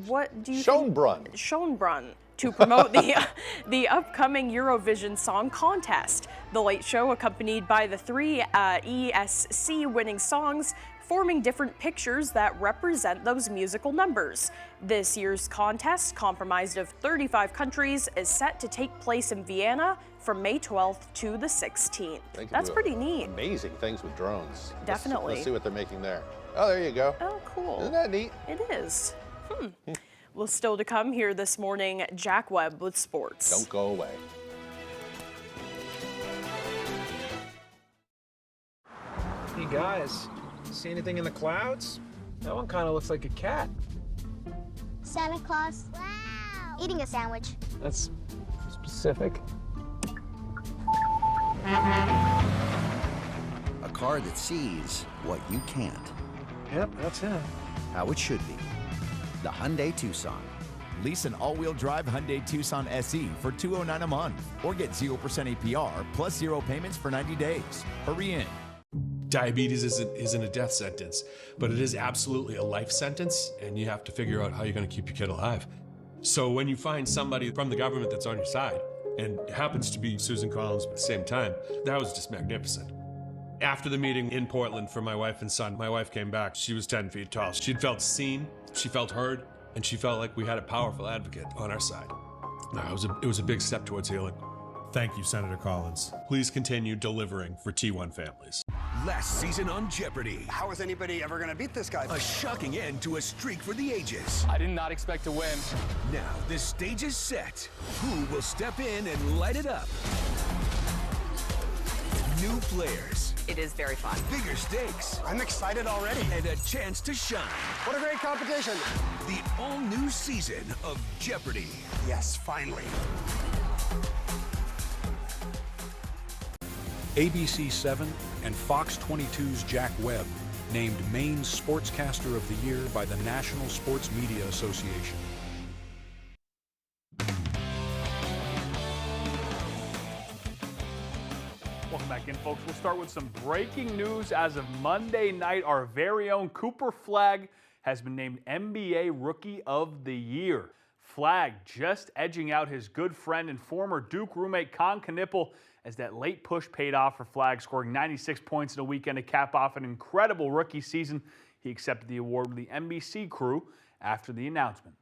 What do you Schönbrunn. Schönbrunn. To promote the upcoming Eurovision Song Contest. The light show, accompanied by the 3 ESC winning songs, forming different pictures that represent those musical numbers. This year's contest, comprised of 35 countries, is set to take place in Vienna from May 12th to the 16th. That's pretty neat. Amazing things with drones. Definitely. Let's see what they're making there. Oh, there you go. Oh, cool. Isn't that neat? It is. Well, still to come here this morning, Jack Webb with sports. Don't go away. Hey guys, see anything in the clouds? That one kind of looks like a cat. Santa Claus. Wow. Eating a sandwich. That's specific. A car that sees what you can't. Yep, that's him. How it should be. The Hyundai Tucson. Lease an all-wheel drive Hyundai Tucson SE for $209 a month, or get 0% APR plus 0 payments for 90 days. Hurry in. Diabetes isn't a death sentence, but it is absolutely a life sentence, and you have to figure out how you're going to keep your kid alive. So when you find somebody from the government that's on your side, and it happens to be Susan Collins at the same time, that was just magnificent. After the meeting in Portland for my wife and son, my wife came back. She was 10 feet tall. She'd felt seen, she felt heard, and she felt like we had a powerful advocate on our side. It was a big step towards healing. Thank you, Senator Collins. Please continue delivering for T1 families. Last season on Jeopardy! How is anybody ever going to beat this guy? A shocking end to a streak for the ages. I did not expect to win. Now the stage is set. Who will step in and light it up? New players. It is very fun. Bigger stakes. I'm excited already. And a chance to shine. What a great competition. The all-new season of Jeopardy! Yes, finally. ABC 7 and Fox 22's Jack Webb named Maine's Sportscaster of the Year by the National Sports Media Association. Welcome back in, folks. We'll start with some breaking news. As of Monday night, our very own Cooper Flagg has been named NBA Rookie of the Year. Flagg just edging out his good friend and former Duke roommate Con Knipple as that late push paid off for Flagg, scoring 96 points in a weekend to cap off an incredible rookie season. He accepted the award with the NBC crew after the announcement.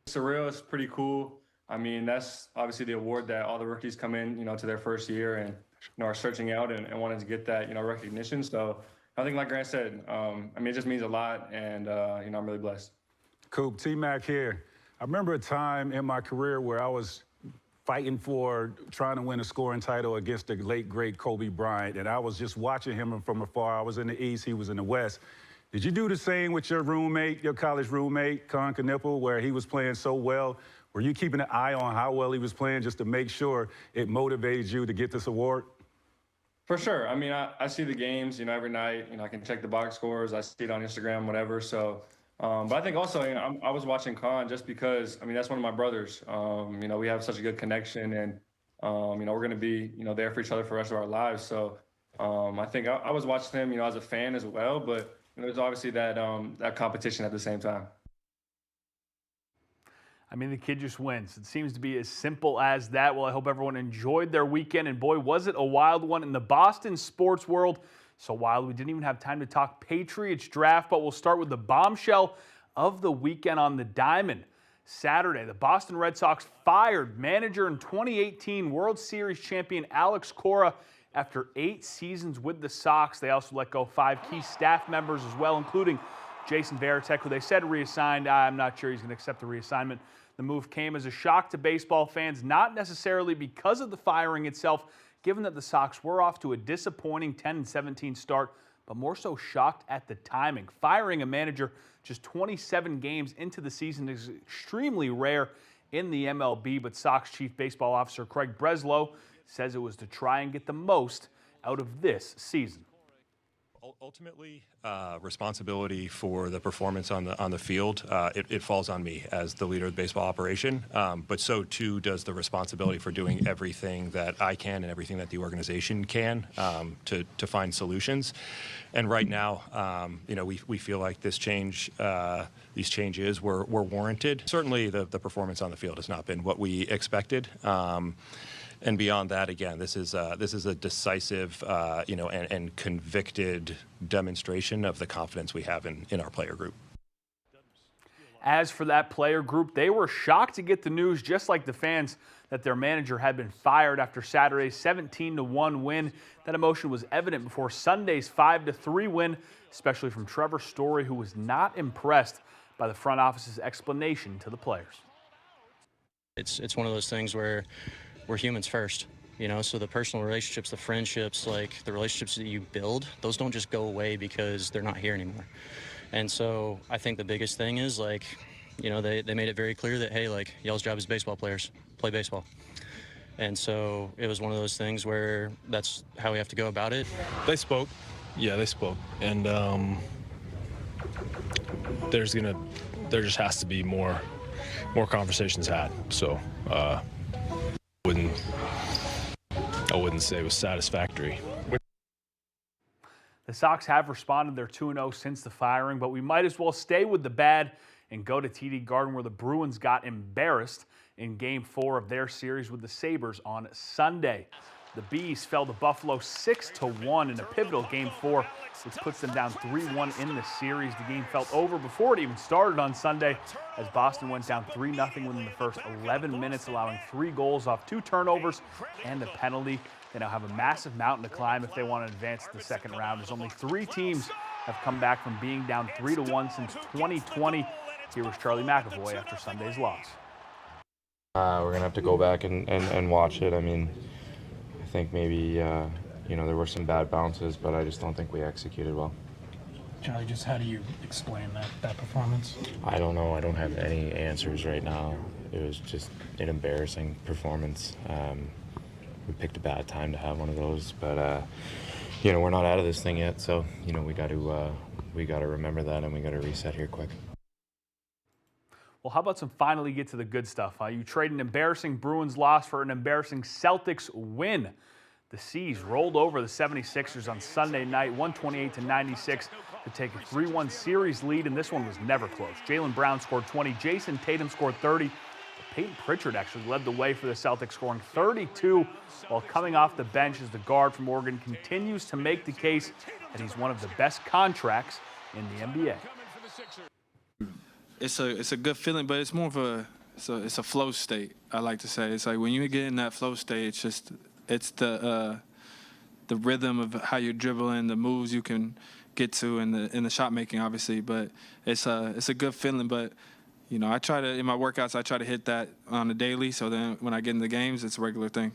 Surreal, it's pretty cool. I mean, that's obviously the award that all the rookies come in, to their first year and, are searching out and wanting to get that, recognition. So I think, like Grant said, it just means a lot, and, I'm really blessed. Coop, T-Mac here. I remember a time in my career where I was fighting for trying to win a scoring title against the late, great Kobe Bryant, and I was just watching him from afar. I was in the East, he was in the West. Did you do the same with your roommate, your college roommate, Con Knipple, where he was playing so well? Were you keeping an eye on how well he was playing just to make sure it motivated you to get this award? For sure. I mean, I see the games, every night. I can check the box scores. I see it on Instagram, whatever. So, but I think also, I was watching Con just because, that's one of my brothers. We have such a good connection, and, we're going to be, there for each other for the rest of our lives. So I think I was watching him, as a fan as well, but there's obviously that competition at the same time. The kid just wins. It seems to be as simple as that. Well, I hope everyone enjoyed their weekend, and boy, was it a wild one in the Boston sports world. So wild, we didn't even have time to talk Patriots draft, but we'll start with the bombshell of the weekend on the Diamond. Saturday, the Boston Red Sox fired manager and 2018 World Series champion Alex Cora after 8 seasons with the Sox. They also let go 5 key staff members as well, including Jason Varitek, who they said reassigned. I'm not sure he's going to accept the reassignment. The move came as a shock to baseball fans, not necessarily because of the firing itself, given that the Sox were off to a disappointing 10-17 start, but more so shocked at the timing. Firing a manager just 27 games into the season is extremely rare in the MLB, but Sox Chief Baseball Officer Craig Breslow says it was to try and get the most out of this season. Ultimately, responsibility for the performance on the field, it falls on me as the leader of the baseball operation, but so too does the responsibility for doing everything that I can and everything that the organization can to find solutions. And right now, we feel like this change, these changes were warranted. Certainly, the performance on the field has not been what we expected. And beyond that, again, this is a decisive, and convicted demonstration of the confidence we have in our player group. As for that player group, they were shocked to get the news, just like the fans, that their manager had been fired after Saturday's 17-1 win. That emotion was evident before Sunday's 5-3 win, especially from Trevor Story, who was not impressed by the front office's explanation to the players. It's one of those things where we're humans first, you know, so the personal relationships, the friendships, like the relationships that you build, those don't just go away because they're not here anymore. And so I think the biggest thing is, like, you know, they made it very clear that, hey, like, y'all's job as baseball players, play baseball. And so it was one of those things where that's how we have to go about it. They spoke. Yeah, they spoke. And there just has to be more conversations had. So I wouldn't say it was satisfactory. The Sox have responded. They're 2-0 since the firing, but we might as well stay with the bad and go to TD Garden, where the Bruins got embarrassed in Game 4 of their series with the Sabres on Sunday. The Bees fell to Buffalo 6-1 in a pivotal Game 4, which puts them down 3-1 in the series. The game felt over before it even started on Sunday, as Boston went down 3-0 within the first 11 minutes, allowing 3 goals off 2 turnovers and a penalty. They now have a massive mountain to climb if they want to advance to the second round, as only 3 teams have come back from being down 3-1 since 2020. Here was Charlie McAvoy after Sunday's loss. We're going to have to go back and watch it. I mean, I think maybe, you know, there were some bad bounces, but I just don't think we executed well. Charlie, just how do you explain that performance? I don't know. I don't have any answers right now. It was just an embarrassing performance. We picked a bad time to have one of those, but, you know, we're not out of this thing yet, so, you know, we got to remember that, and we got to reset here quick. Well, how about some finally get to the good stuff? You trade an embarrassing Bruins loss for an embarrassing Celtics win. The Seas rolled over the 76ers on Sunday night, 128-96, to take a 3-1 series lead, and this one was never close. Jaylen Brown scored 20, Jason Tatum scored 30. Peyton Pritchard actually led the way for the Celtics, scoring 32 while coming off the bench as the guard from Oregon continues to make the case that he's one of the best contracts in the NBA. It's a good feeling, but it's more of it's a flow state. I like to say it's like when you get in that flow state, it's the rhythm of how you're dribbling, the moves you can get to, in the shot making, obviously. But it's a good feeling. But you know, in my workouts, I try to hit that on a daily. So then when I get in the games, it's a regular thing.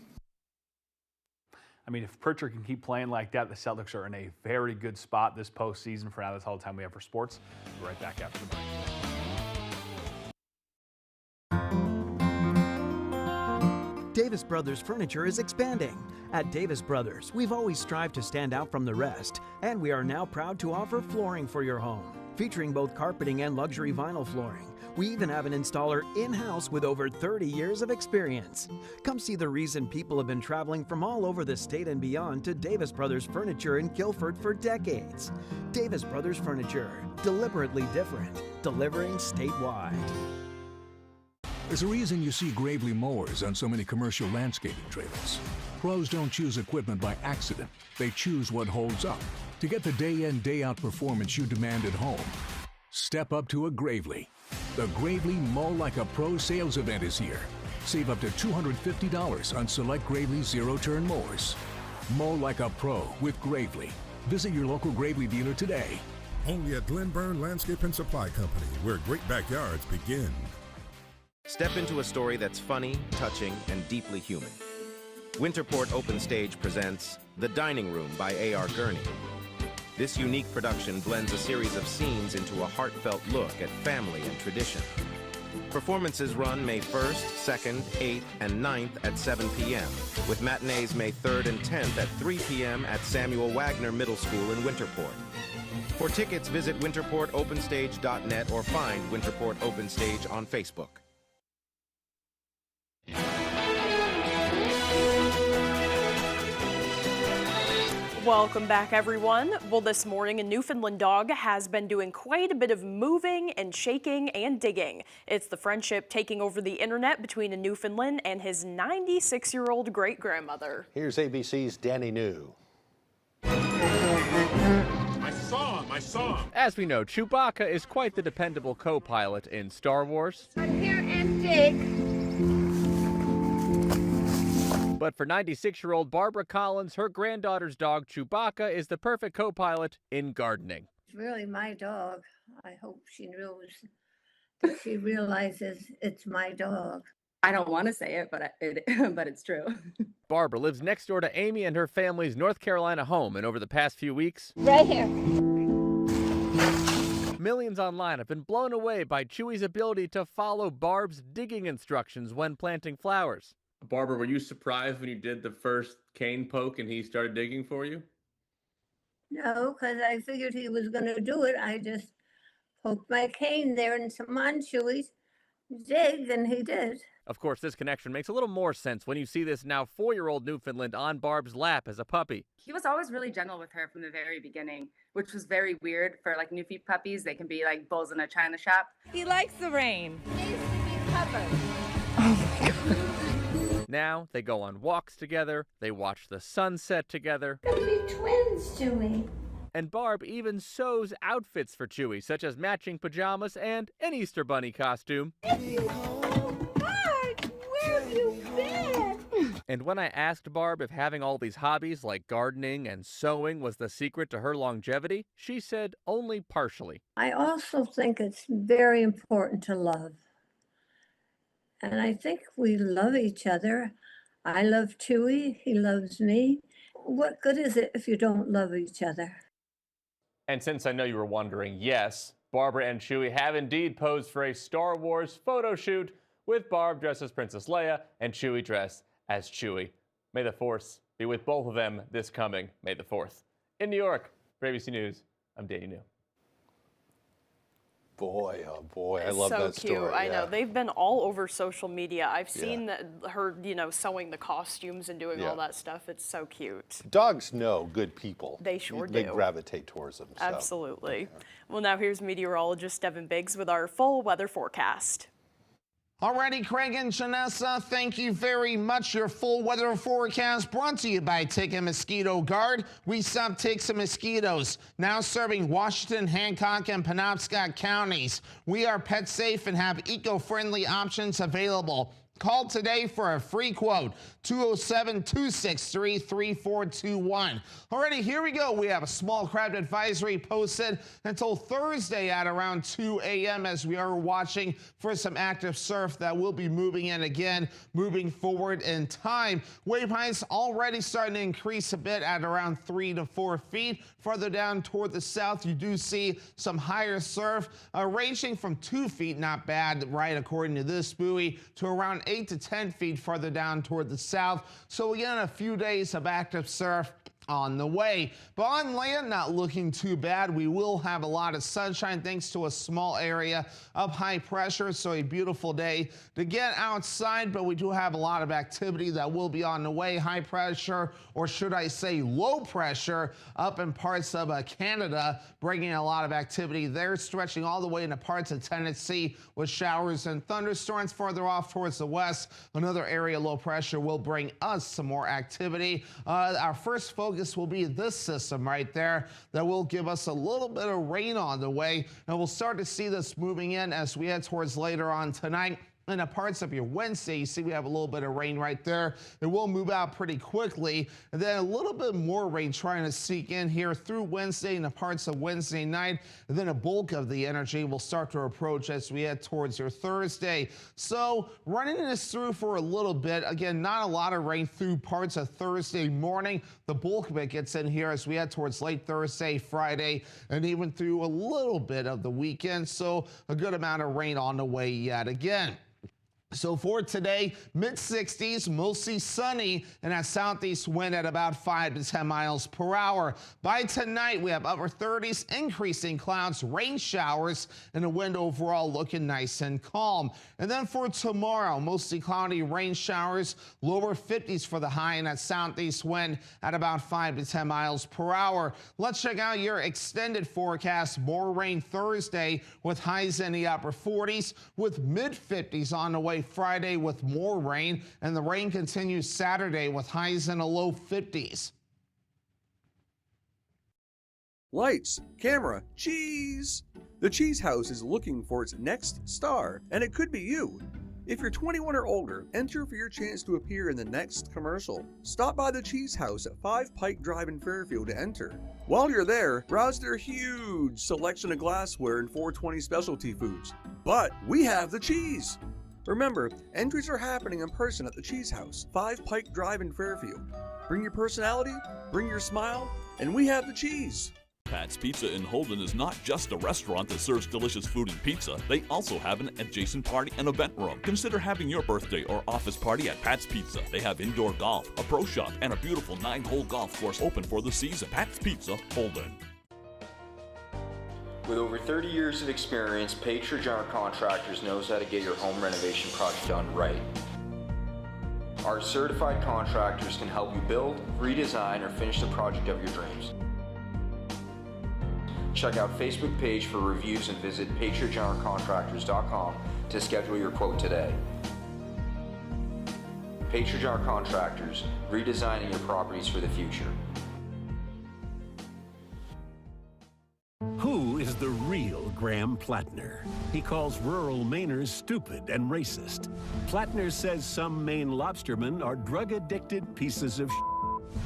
I mean, if Pritchard can keep playing like that, the Celtics are in a very good spot this postseason. For now, that's all the time we have for sports. We'll be right back after the break. Davis Brothers Furniture is expanding. At Davis Brothers, we've always strived to stand out from the rest, and we are now proud to offer flooring for your home, featuring both carpeting and luxury vinyl flooring. We even have an installer in-house with over 30 years of experience. Come see the reason people have been traveling from all over the state and beyond to Davis Brothers Furniture in Guilford for decades. Davis Brothers Furniture, deliberately different, delivering statewide. There's a reason you see Gravely mowers on so many commercial landscaping trailers. Pros don't choose equipment by accident. They choose what holds up. To get the day-in, day-out performance you demand at home, step up to a Gravely. The Gravely Mow Like a Pro sales event is here. Save up to $250 on select Gravely zero-turn mowers. Mow like a pro with Gravely. Visit your local Gravely dealer today. Only at Glenburn Landscape and Supply Company, where great backyards begin. Step into a story that's funny, touching, and deeply human. Winterport Open Stage presents The Dining Room by A.R. Gurney. This unique production blends a series of scenes into a heartfelt look at family and tradition. Performances run May 1st, 2nd, 8th, and 9th at 7 p.m., with matinees May 3rd and 10th at 3 p.m. at Samuel Wagner Middle School in Winterport. For tickets, visit winterportopenstage.net or find Winterport Open Stage on Facebook. Welcome back, everyone. Well, this morning, a Newfoundland dog has been doing quite a bit of moving and shaking and digging. It's the friendship taking over the internet between a Newfoundland and his 96-year-old great-grandmother. Here's ABC's Danny New. My song! As we know, Chewbacca is quite the dependable co-pilot in Star Wars. I'm here and dig. But for 96-year-old Barbara Collins, her granddaughter's dog Chewbacca is the perfect co-pilot in gardening. It's really my dog. I hope she knows She realizes it's my dog. I don't want to say it, but but it's true. Barbara lives next door to Amy and her family's North Carolina home, and over the past few weeks, Right here. millions online have been blown away by Chewy's ability to follow Barb's digging instructions when planting flowers. Barbara, were you surprised when you did the first cane poke and he started digging for you? No, because I figured he was going to do it. I just poked my cane there and some on Chewy's dig, and he did. Of course, this connection makes a little more sense when you see this now 4-year-old Newfoundland on Barb's lap as a puppy. He was always really gentle with her from the very beginning, which was very weird for like Newfie puppies. They can be like bulls in a china shop. He likes the rain. He needs to be covered. Now they go on walks together, they watch the sunset together. Could be twins, Chewy. And Barb even sews outfits for Chewy, such as matching pajamas and an Easter Bunny costume. Where have you been? And when I asked Barb if having all these hobbies like gardening and sewing was the secret to her longevity, she said only partially. I also think it's very important to love. And I think we love each other. I love Chewy, he loves me. What good is it if you don't love each other? And since I know you were wondering, yes, Barbara and Chewy have indeed posed for a Star Wars photo shoot, with Barb dressed as Princess Leia and Chewy dressed as Chewy. May the Force be with both of them this coming May the 4th. In New York, for ABC News, I'm Danny New. Boy, oh boy, I love that story. So cute. I yeah. know. They've been all over social media. I've seen her, sewing the costumes and doing all that stuff. It's so cute. Dogs know good people. They sure They do. gravitate towards them. So. Absolutely. Well, now here's meteorologist Devin Biggs with our full weather forecast. Alrighty, Craig and Janessa, thank you very much. Your full weather forecast brought to you by Tick and Mosquito Guard. We stop ticks and mosquitoes. Now serving Washington, Hancock, and Penobscot counties. We are pet safe and have eco-friendly options available. Call today for a free quote, 207-263-3421. Alrighty, here we go. We have a small crowd advisory posted until Thursday at around 2 a.m. as we are watching for some active surf that will be moving in again, moving forward in time. Wave heights already starting to increase a bit at around 3 to 4 feet. Farther down toward the south, you do see some higher surf ranging from 2 feet, not bad, right, according to this buoy, to around 8 to 10 feet farther down toward the south. So again, a few days of active surf on the way. But on land, not looking too bad. We will have a lot of sunshine thanks to a small area of high pressure. So a beautiful day to get outside, but we do have a lot of activity that will be on the way. High pressure, or should I say low pressure, up in parts of Canada, bringing a lot of activity there, stretching all the way into parts of Tennessee with showers and thunderstorms. Farther off towards the west, another area low pressure will bring us some more activity. Our first focus will be this system right there that will give us a little bit of rain on the way, and we'll start to see this moving in as we head towards later on tonight. In the parts of your Wednesday, you see we have a little bit of rain right there. It will move out pretty quickly, and then a little bit more rain trying to sneak in here through Wednesday and the parts of Wednesday night, and then a bulk of the energy will start to approach as we head towards your Thursday. So running this through for a little bit. Again, not a lot of rain through parts of Thursday morning. The bulk of it gets in here as we head towards late Thursday, Friday, and even through a little bit of the weekend. So a good amount of rain on the way yet again. So for today, mid-60s, mostly sunny, and a southeast wind at about 5 to 10 miles per hour. By tonight, we have upper 30s, increasing clouds, rain showers, and the wind overall looking nice and calm. And then for tomorrow, mostly cloudy, rain showers, lower 50s for the high, and that southeast wind at about 5 to 10 miles per hour. Let's check out your extended forecast. More rain Thursday with highs in the upper 40s, with mid-50s on the way Friday with more rain, and the rain continues Saturday with highs in the low 50s. Lights, camera, cheese! The Cheese House is looking for its next star, and it could be you. If you're 21 or older, enter for your chance to appear in the next commercial. Stop by the Cheese House at 5 Pike Drive in Fairfield to enter. While you're there, browse their huge selection of glassware and 420 specialty foods. But we have the cheese! Remember, entries are happening in person at the Cheese House, 5 Pike Drive in Fairfield. Bring your personality, bring your smile, and we have the cheese. Pat's Pizza in Holden is not just a restaurant that serves delicious food and pizza. They also have an adjacent party and event room. Consider having your birthday or office party at Pat's Pizza. They have indoor golf, a pro shop, and a beautiful 9-hole golf course open for the season. Pat's Pizza, Holden. With over 30 years of experience, Patriot General Contractors knows how to get your home renovation project done right. Our certified contractors can help you build, redesign, or finish the project of your dreams. Check out Facebook page for reviews and visit patriotgeneralcontractors.com to schedule your quote today. Patriot General Contractors, redesigning your properties for the future. Who is the real Graham Plattner? He calls rural Mainers stupid and racist. Plattner says some Maine lobstermen are drug-addicted pieces of shit.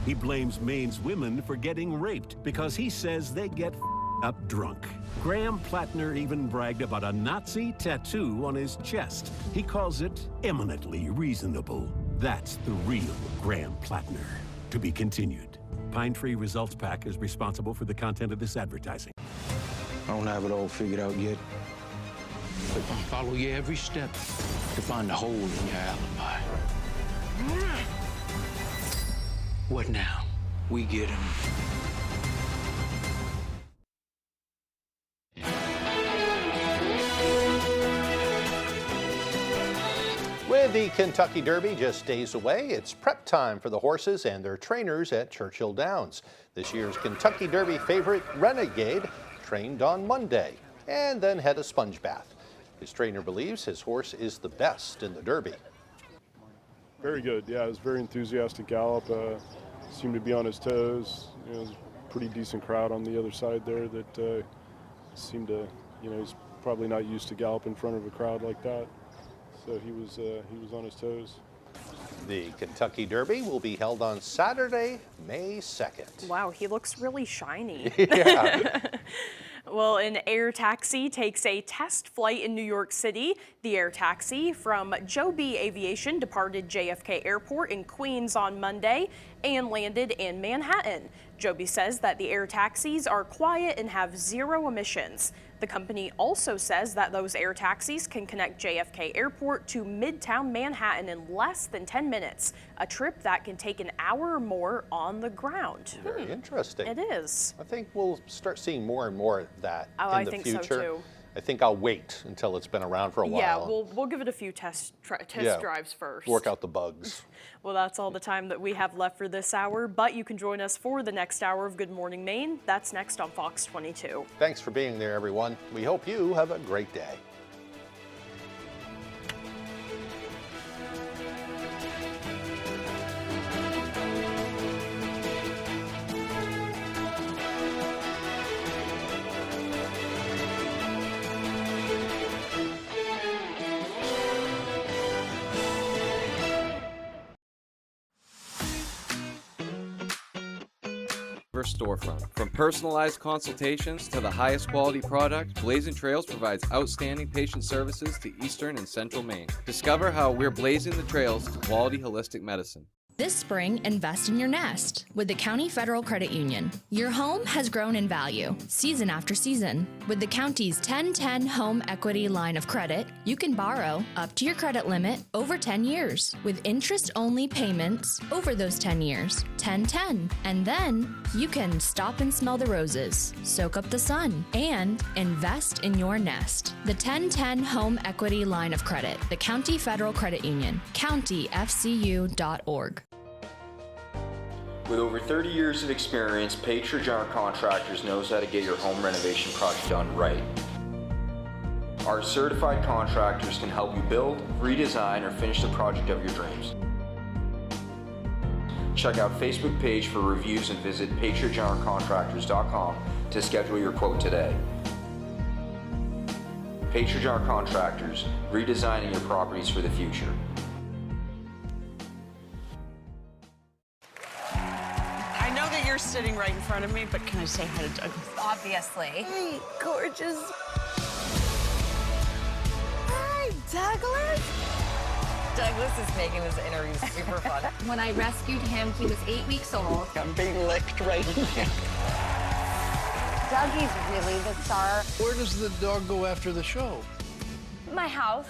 He blames Maine's women for getting raped because he says they get up drunk. Graham Plattner even bragged about a Nazi tattoo on his chest. He calls it eminently reasonable. That's the real Graham Plattner. To be continued. Pine Tree Results Pack is responsible for the content of this advertising. I don't have it all figured out yet, but I'll follow you every step to find a hole in your alibi. What now? We get him. With the Kentucky Derby just days away, it's prep time for the horses and their trainers at Churchill Downs. This year's Kentucky Derby favorite, Renegade, trained on Monday and then had a sponge bath. His trainer believes his horse is the best in the Derby. Very good. Yeah, it was a very enthusiastic gallop. Seemed to be on his toes. You know, it was a pretty decent crowd on the other side there that seemed to, he's probably not used to gallop in front of a crowd like that. So he was on his toes. The Kentucky Derby will be held on Saturday, May 2nd. Wow, he looks really shiny. Yeah. Well, an air taxi takes a test flight in New York City. The air taxi from Joby Aviation departed JFK Airport in Queens on Monday and landed in Manhattan. Joby says that the air taxis are quiet and have zero emissions. The company also says that those air taxis can connect JFK Airport to Midtown Manhattan in less than 10 minutes, a trip that can take an hour or more on the ground. Very interesting. It is. I think we'll start seeing more and more of that I in the think future. so too. I think I'll wait until it's been around for a while. Yeah, we'll give it a few test drives first. Work out the bugs. Well, that's all the time that we have left for this hour, but you can join us for the next hour of Good Morning Maine. That's next on Fox 22. Thanks for being there, everyone. We hope you have a great day. Storefront. From personalized consultations to the highest quality product, Blazing Trails provides outstanding patient services to Eastern and Central Maine. Discover how we're blazing the trails to quality holistic medicine. This spring, invest in your nest with the County Federal Credit Union. Your home has grown in value, season after season. With the county's 10-10 Home Equity Line of Credit, you can borrow up to your credit limit over 10 years, with interest-only payments over those 10 years. 10-10. And then you can stop and smell the roses, soak up the sun, and invest in your nest. The 10-10 Home Equity Line of Credit, the County Federal Credit Union, countyfcu.org. With over 30 years of experience, Patriot General Contractors knows how to get your home renovation project done right. Our certified contractors can help you build, redesign, or finish the project of your dreams. Check out Facebook page for reviews and visit patriotgeneralcontractors.com to schedule your quote today. Patriarch Contractors, redesigning your properties for the future. I know that you're sitting right in front of me, but can I say hi to Douglas? Obviously. Hey, gorgeous. Hi, Douglas. Douglas is making this interview super fun. When I rescued him, he was 8 weeks old. I'm being licked right here. Dougie's really the star. Where does the dog go after the show? My house.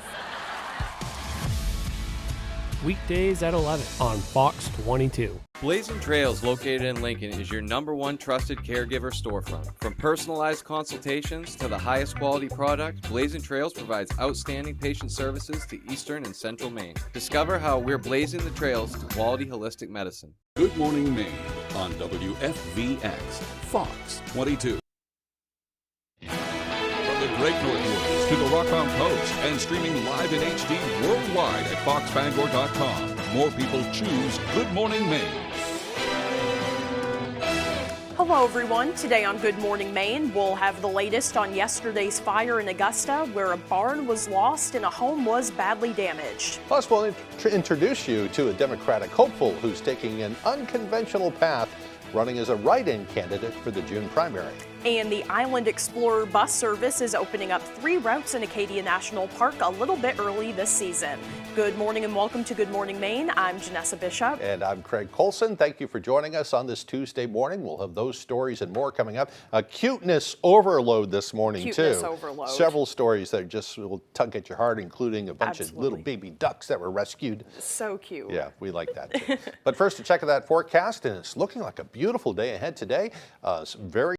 Weekdays at 11 on Fox 22. Blazing Trails, located in Lincoln, is your #1 trusted caregiver storefront. From personalized consultations to the highest quality product, Blazing Trails provides outstanding patient services to Eastern and Central Maine. Discover how we're blazing the trails to quality holistic medicine. Good Morning Maine on WFVX, Fox 22. From the Great Northwoods to the Rock-On Coast and streaming live in HD worldwide at foxbangor.com. More people choose Good Morning Maine. Hello, everyone. Today on Good Morning Maine, we'll have the latest on yesterday's fire in Augusta, where a barn was lost and a home was badly damaged. Plus, we'll introduce you to a Democratic hopeful who's taking an unconventional path, running as a write-in candidate for the June primary. And the Island Explorer bus service is opening up 3 routes in Acadia National Park a little bit early this season. Good morning and welcome to Good Morning Maine. I'm Janessa Bishop. And I'm Craig Colson. Thank you for joining us on this Tuesday morning. We'll have those stories and more coming up. A cuteness overload this morning, Cuteness too. overload. Several stories that just will tug at your heart, including a bunch of little baby ducks that were rescued. So cute. Yeah, we like that, too. But first, to check that forecast, and it's looking like a beautiful day ahead today. Some very